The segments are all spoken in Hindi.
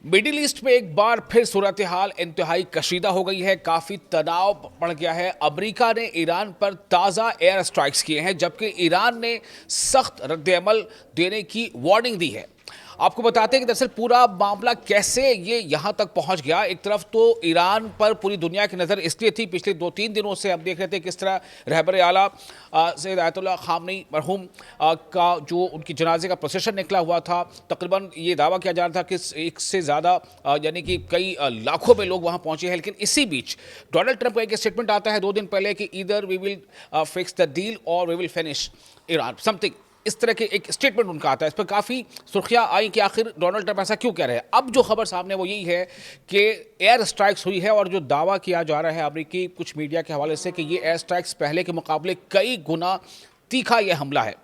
मिडिल ईस्ट में एक बार फिर सूरत हाल इंतहाई कशीदा हो गई है। काफ़ी तनाव बढ़ गया है। अमेरिका ने ईरान पर ताज़ा एयर स्ट्राइक्स किए हैं, जबकि ईरान ने सख्त रद्द-ए-अमल देने की वार्निंग दी है। आपको बताते हैं कि दरअसल पूरा मामला कैसे ये यहाँ तक पहुँच गया। एक तरफ तो ईरान पर पूरी दुनिया की नज़र इसलिए थी, पिछले 2-3 दिनों से हम देख रहे थे किस तरह रहबर आला सैयद आयतुल्लाह खामनी मरहूम का जो उनकी जनाजे का प्रोसेशन निकला हुआ था। तकरीबन ये दावा किया जा रहा था कि एक से ज़्यादा यानी कि कई लाखों में लोग वहाँ पहुँचे हैं। लेकिन इसी बीच डोनाल्ड ट्रंप का एक स्टेटमेंट आता है 2 दिन पहले कि either we will fix the deal or we will finish Iran something, इस तरह के एक स्टेटमेंट उनका आता है। इस पर काफ़ी सुर्खियां आई कि आखिर डोनाल्ड ट्रंप ऐसा क्यों कह रहे हैं। अब जो खबर सामने वो यही है कि एयर स्ट्राइक्स हुई है और जो दावा किया जा रहा है अमेरिकी कुछ मीडिया के हवाले से कि ये एयर स्ट्राइक्स पहले के मुकाबले कई गुना तीखा ये हमला है।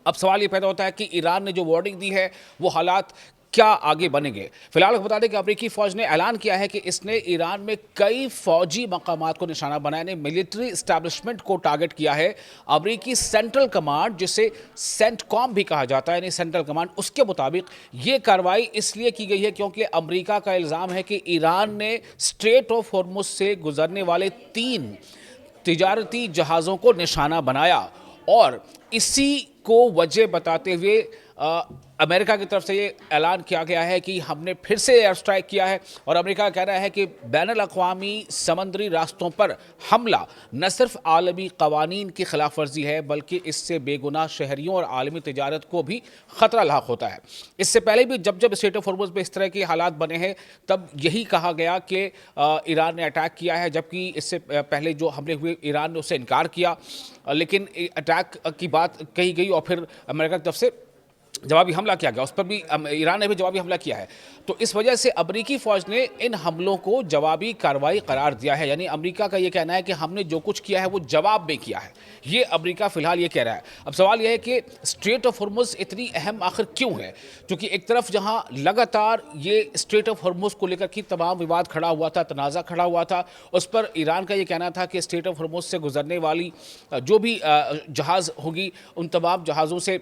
अब सवाल ये पैदा होता है कि ईरान ने जो वार्निंग दी है वो हालात क्या आगे बनेंगे। फिलहाल बता दें कि अमेरिकी फौज ने ऐलान किया है कि इसने ईरान में कई फौजी मकामात को निशाना बनाने, मिलिट्री इस्टेब्लिशमेंट को टारगेट किया है। अमेरिकी सेंट्रल कमांड, जिसे सेंटकॉम भी कहा जाता है, यानी सेंट्रल कमांड, उसके मुताबिक ये कार्रवाई इसलिए की गई है क्योंकि अमेरिका का इल्ज़ाम है कि ईरान ने स्ट्रेट ऑफ हॉर्मुज से गुजरने वाले 3 तिजारती जहाज़ों को निशाना बनाया और इसी को वजह बताते हुए अमेरिका की तरफ से ये ऐलान किया गया है कि हमने फिर से एयर स्ट्राइक किया है। और अमेरिका का कहना है कि बैनुल अक़वामी समुद्री रास्तों पर हमला न सिर्फ आलमी कवानीन की खिलाफ वर्जी है, बल्कि इससे बेगुनाह शहरियों और आलमी तिजारत को भी ख़तरा लाक होता है। इससे पहले भी जब जब स्ट्रेट ऑफ हॉर्मुज़ में इस तरह के हालात बने हैं तब यही कहा गया कि ईरान ने अटैक किया है, जबकि इससे पहले जो हमले हुए ईरान ने उससे इनकार किया। लेकिन अटैक की बात कही गई और फिर अमेरिका की तरफ से जवाबी हमला किया गया, उस पर भी ईरान ने भी जवाबी हमला किया है। तो इस वजह से अमेरिकी फ़ौज ने इन हमलों को जवाबी कार्रवाई करार दिया है। यानी अमेरिका का ये कहना है कि हमने जो कुछ किया है वो जवाब में किया है। ये अमेरिका फ़िलहाल ये कह रहा है। अब सवाल यह है कि स्ट्रेट ऑफ हॉर्मुज़ इतनी अहम आखिर क्यों है, क्योंकि एक तरफ जहाँ लगातार ये स्ट्रेट ऑफ हॉर्मुज़ को लेकर की तमाम विवाद खड़ा हुआ था, तनाज़ा खड़ा हुआ था, उस पर ईरान का ये कहना था कि स्ट्रेट ऑफ हॉर्मुज़ से गुजरने वाली जो भी जहाज़ होगी उन तमाम जहाज़ों से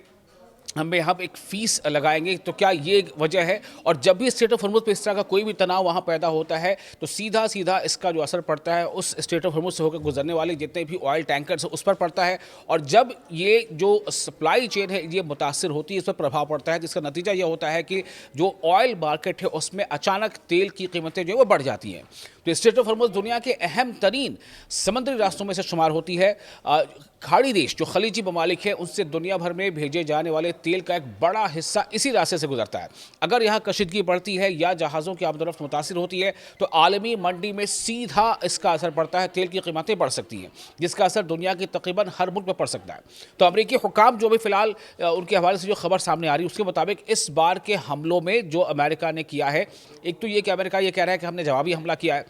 हम एक फ़ीस लगाएंगे। तो क्या ये वजह है? और जब भी स्ट्रेट ऑफ हॉर्मुज़ पे इस तरह का कोई भी तनाव वहाँ पैदा होता है तो सीधा सीधा इसका जो असर पड़ता है उस स्ट्रेट ऑफ हॉर्मुज़ से होकर गुजरने वाले जितने भी ऑयल टैंकर्स हैं उस पर पड़ता है। और जब ये जो सप्लाई चेन है ये मुतासिर होती है, इस पर प्रभाव पड़ता है, जिसका नतीजा ये होता है कि जो ऑयल मार्केट है उसमें अचानक तेल की कीमतें जो है वो बढ़ जाती हैं। तो स्ट्रेट ऑफ हॉर्मुज़ दुनिया के अहम तरीन समुद्री रास्तों में से शुमार होती है। खाड़ी देश जो खलीजी ममालिक है उनसे दुनिया भर में भेजे जाने वाले तेल का एक बड़ा हिस्सा इसी रास्ते से गुजरता है। अगर यहाँ कशीदगी बढ़ती है या जहाज़ों की आमदोरफ्त मुतासिर होती है तो आलमी मंडी में सीधा इसका असर पड़ता है, तेल की कीमतें बढ़ सकती हैं, जिसका असर दुनिया की तकरीबन हर मुल्क में पड़ सकता है। तो अमेरिकी हुकाम जो भी फिलहाल उनके हवाले से जो खबर सामने आ रही है उसके मुताबिक इस बार के हमलों में जो अमेरिका ने किया है, एक तो ये कि अमेरिका ये कह रहा है कि हमने जवाबी हमला किया है,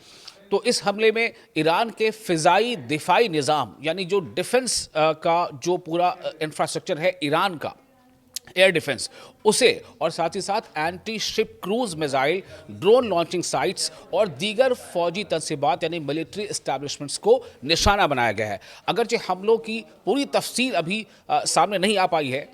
तो इस हमले में ईरान के फ़िज़ाई दिफाई निज़ाम, यानी जो डिफेंस का जो पूरा इंफ्रास्ट्रक्चर है ईरान का, एयर डिफेंस, उसे और साथ ही साथ anti ship cruise missile, drone launching sites और दीगर फौजी तनसीबात यानी मिलिट्री इस्टेब्लिशमेंट्स को निशाना बनाया गया है। अगरचे हमलों की पूरी तफसील अभी सामने नहीं आ पाई है,